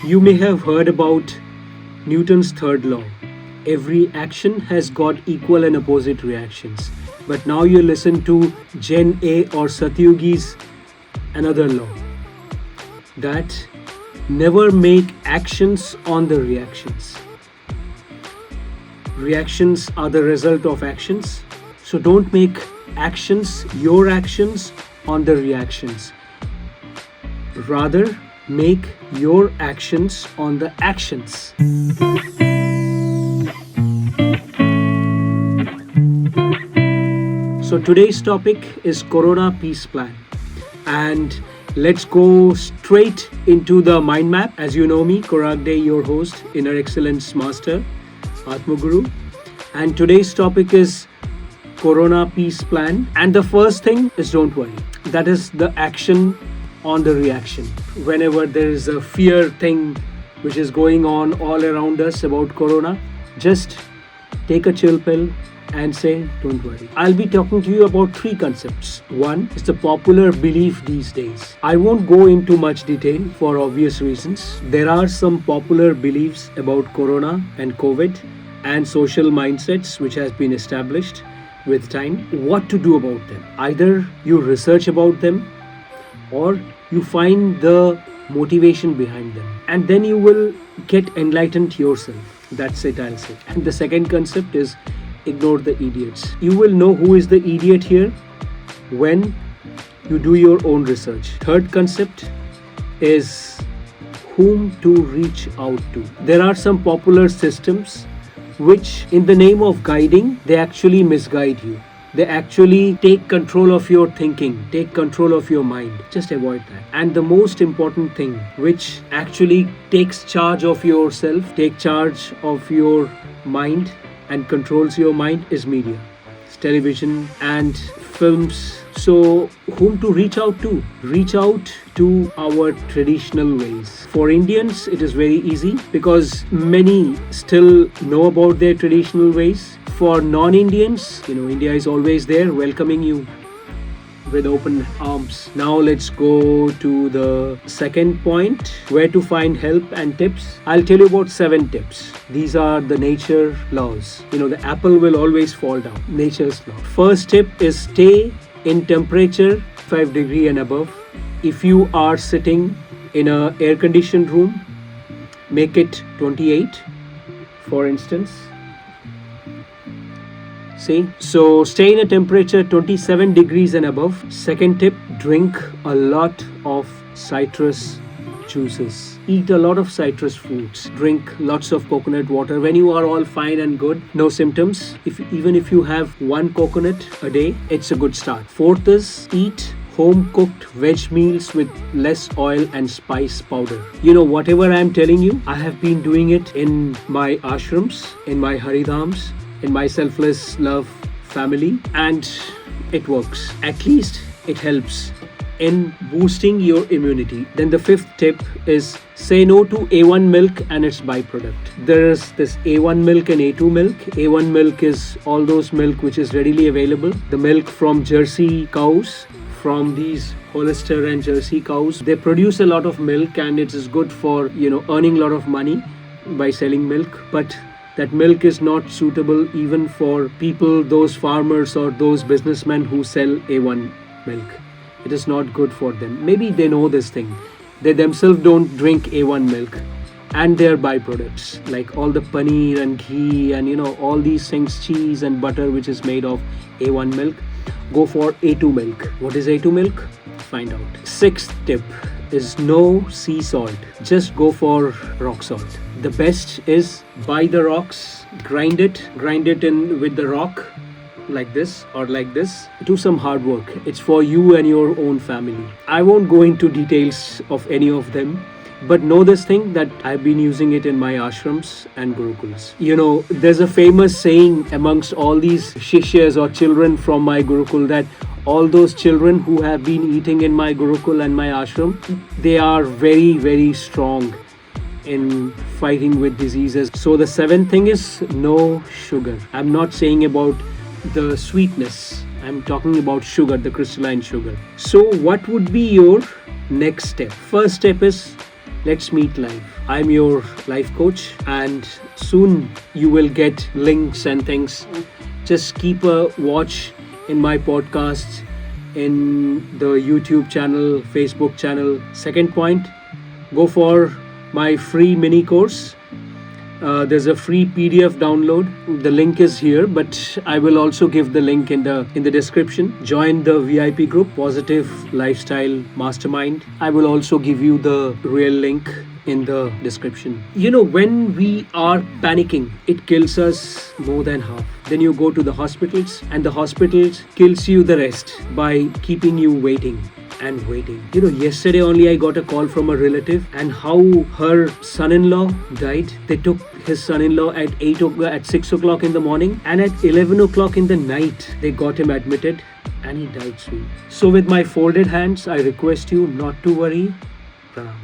You may have heard about Newton's third law. Every action has got equal and opposite reactions. But now you listen to Gen A or Satyugi's another law, that never make actions on the reactions. Reactions are the result of actions. So don't make your actions on the reactions. Rather, make your actions on the actions. So today's topic is Corona Peace Plan. And let's go straight into the mind map. As you know me, Koragde, your host, Inner Excellence Master, Atma Guru. And today's topic is Corona Peace Plan. And the first thing is don't worry. That is the action on the reaction. Whenever there is a fear thing which is going on all around us about Corona, just take a chill pill and say, don't worry. I'll be talking to you about three concepts. One is the popular belief these days. I won't go into much detail for obvious reasons. There are some popular beliefs about Corona and COVID and social mindsets which has been established with time. What to do about them? Either you research about them or you find the motivation behind them, and then you will get enlightened yourself. That's it, I'll say. And the second concept is ignore the idiots. You will know who is the idiot here when you do your own research. Third concept is whom to reach out to. There are some popular systems which, in the name of guiding, they actually misguide you. They actually take control of your thinking, take control of your mind. Just avoid that. And the most important thing, which actually takes charge of yourself, take charge of your mind and controls your mind, is media. It's television and films. So whom to reach out to? Reach out to our traditional ways. For Indians, it is very easy because many still know about their traditional ways. For non-Indians, India is always there welcoming you with open arms. Now let's go to the second point, where to find help and tips. I'll tell you about 7 tips. These are the nature laws. The apple will always fall down. Nature's law. First tip is stay in temperature 5 degrees and above. If you are sitting in an air-conditioned room, make it 28, for instance. See? So stay in a temperature 27 degrees and above. Second tip, drink a lot of citrus juices. Eat a lot of citrus fruits. Drink lots of coconut water. When you are all fine and good, no symptoms, even if you have 1 coconut a day, it's a good start. Fourth is eat home-cooked veg meals with less oil and spice powder. Whatever I'm telling you, I have been doing it in my ashrams, in my haridhams, in my selfless love family, and it works. At least it helps in boosting your immunity. Then the 5th tip is say no to A1 milk and its byproduct. There is this A1 milk and A2 milk. A1 milk is all those milk which is readily available. The milk from Jersey cows, from these Holstein and Jersey cows. They produce a lot of milk and it is good for, earning a lot of money by selling milk. But that milk is not suitable even for people, those farmers or those businessmen who sell A1 milk. It is not good for them. Maybe they know this thing. They themselves don't drink A1 milk and their byproducts like all the paneer and ghee and all these things, cheese and butter which is made of A1 milk. Go for A2 milk. What is A2 milk? Find out. 6th tip is no sea salt. Just go for rock salt. The best is buy the rocks, grind it in with the rock like this or like this. Do some hard work. It's for you and your own family. I won't go into details of any of them, but know this thing that I've been using it in my ashrams and gurukuls. There's a famous saying amongst all these shishyas or children from my gurukul that all those children who have been eating in my gurukul and my ashram, they are very, very strong in fighting with diseases. So the 7th thing is no sugar. I'm not saying about the sweetness. I'm talking about sugar, the crystalline sugar. So what would be your next step? First step is Let's meet live. I'm your life coach, and soon you will get links and things. Just keep a watch in my podcasts, in the YouTube channel, Facebook channel. Second point, go for my free mini course. There's a free PDF download. The link is here, but I will also give the link in the description. Join the VIP group, Positive Lifestyle Mastermind. I will also give you the real link in the description. When we are panicking, it kills us more than half. Then you go to the hospitals, and the hospitals kills you the rest by keeping you waiting and waiting. Yesterday only I got a call from a relative, and how her son-in-law died. They took his son-in-law at 6 o'clock in the morning, and at 11 o'clock in the night they got him admitted, and he died soon. So with my folded hands, I request you not to worry. Pranam.